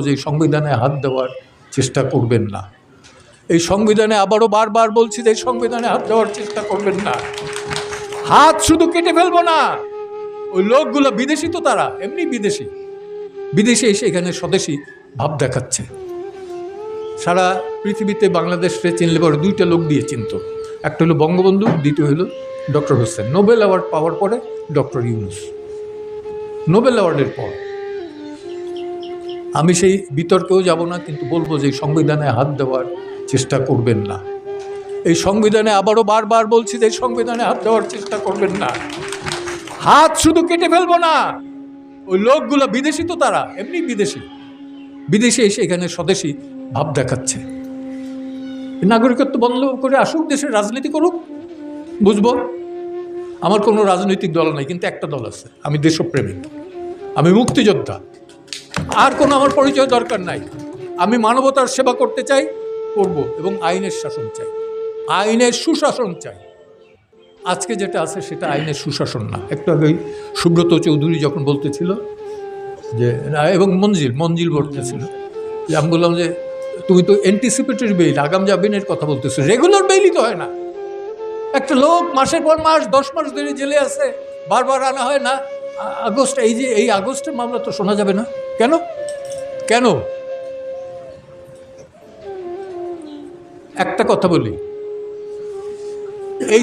যে সংবিধানে হাত দেওয়ার চেষ্টা করবেন না। এই সংবিধানে আবারও বারবার বলছি যে এই সংবিধানে হাত দেওয়ার চেষ্টা করবেন না। হাত শুধু কেটে ফেলবো না, ওই লোকগুলো বিদেশি, তো তারা এমনি বিদেশে এসে এখানে স্বদেশী ভাব দেখাচ্ছে। সারা পৃথিবীতে বাংলাদেশে চিনলে পরে দুইটা লোক দিয়ে চিনত, একটা হলো বঙ্গবন্ধু, দ্বিতীয় হলো ডক্টর হোসেন। নোবেল অ্যাওয়ার্ড পাওয়ার পরে ডক্টর ইউনূস। নোবেল অ্যাওয়ার্ডের পর আমি সেই বিতর্কেও যাব না, কিন্তু বলবো যে সংবিধানে হাত দেওয়ার চেষ্টা করবেন না। এই সংবিধানে আবারও বারবার বলছি যে সংবিধানে হাত দেওয়ার চেষ্টা করবেন না। হাত শুধু কেটে ফেলবো না, ওই লোকগুলো বিদেশি, তো তারা এমনি বিদেশে এসে এখানে স্বদেশী ভাব দেখাচ্ছে। নাগরিকত্ব বন্ধ করে আসুক, দেশের রাজনীতি করুক, বুঝবো। আমার কোনো রাজনৈতিক দল নাই, কিন্তু একটা দল আছে, আমি দেশপ্রেমিক, আমি মুক্তিযোদ্ধা। আর কোনো আমার পরিচয় দরকার নাই। আমি মানবতার সেবা করতে চাই, করব, এবং আইনের শাসন চাই, আইনের সুশাসন চাই। আজকে যেটা আছে সেটা আইনের সুশাসন না। একটু আগে সুব্রত চৌধুরী যখন বলতেছিল যে, এবং মঞ্জিল বলতেছিল যে, আমি বললাম যে তুমি তো অ্যান্টিসিপেটরি বেইল, আগাম জামিনের কথা বলতেছো, রেগুলার বেইলই তো হয় না। একটা লোক মাসের পর মাস 10 মাস ধরে জেলে আছে, বারবার আনা হয় না। আগস্ট, এই আগস্টের মামলা তো শোনা যাবে না কেন? একটা কথা বলি, এই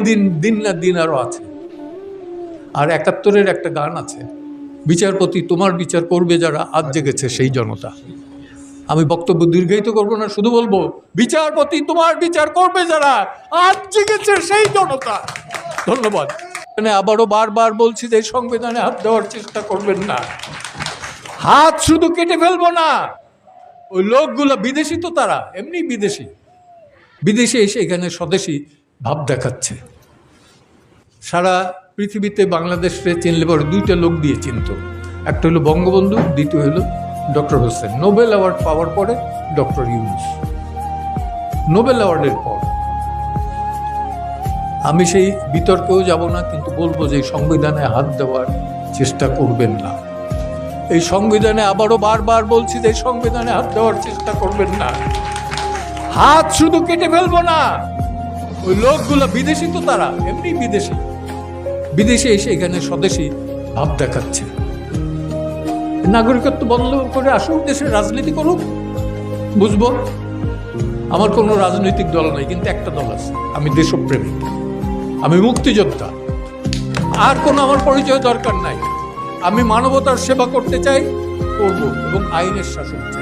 দিন আরো আছে। আর 71-এর একটা গান আছে, বিচারপতি তোমার বিচার করবে যারা, আজ জেগেছে সেই জনতা। আমি বক্তব্য দীর্ঘায়িত করবো না, শুধু বলবো বিচারপতি তোমার বিচার করবে যারা, আজ জেগেছে সেই জনতা। ধন্যবাদ। আবারও বারবার বলছি যে সংবিধানে হাত দেওয়ার চেষ্টা করবেন না। হাত শুধু কেটে ফেলবো না, ওই লোকগুলো বিদেশি, তো তারা এমনি বিদেশে এসে এখানে স্বদেশী ভাব দেখাচ্ছে। সারা পৃথিবীতে বাংলাদেশে চিনলে পরে দুইটা লোক দিয়ে চিনত, একটা হলো বঙ্গবন্ধু, দ্বিতীয় হলো ডক্টর হোসেন। নোবেল অ্যাওয়ার্ড পাওয়ার পরে ডক্টর ইউনূস। নোবেল অ্যাওয়ার্ডের পর আমি সেই বিতর্কেও যাব না, কিন্তু বলবো যে সংবিধানে হাত দেওয়ার চেষ্টা করবেন না। এই সংবিধানে আবারও বারবার বলছি যে সংবিধানে হাত দেওয়ার চেষ্টা করবেন না। হাত শুধু কেটে ফেলবো না, ওই লোকগুলো বিদেশি, তো তারা এমনি বিদেশে এসে এখানে স্বদেশী ভাব দেখাচ্ছে। নাগরিকত্ব বন্ধ করে আসুক, দেশের রাজনীতি করুক, বুঝবো। আমার কোনো রাজনৈতিক দল নাই, কিন্তু একটা দল আছে, আমি দেশপ্রেমিক, আমি মুক্তিযোদ্ধা। আর কোনো আমার পরিচয় দরকার নাই। আমি মানবতার সেবা করতে চাই, করব, এবং আইনের শাসন চাই।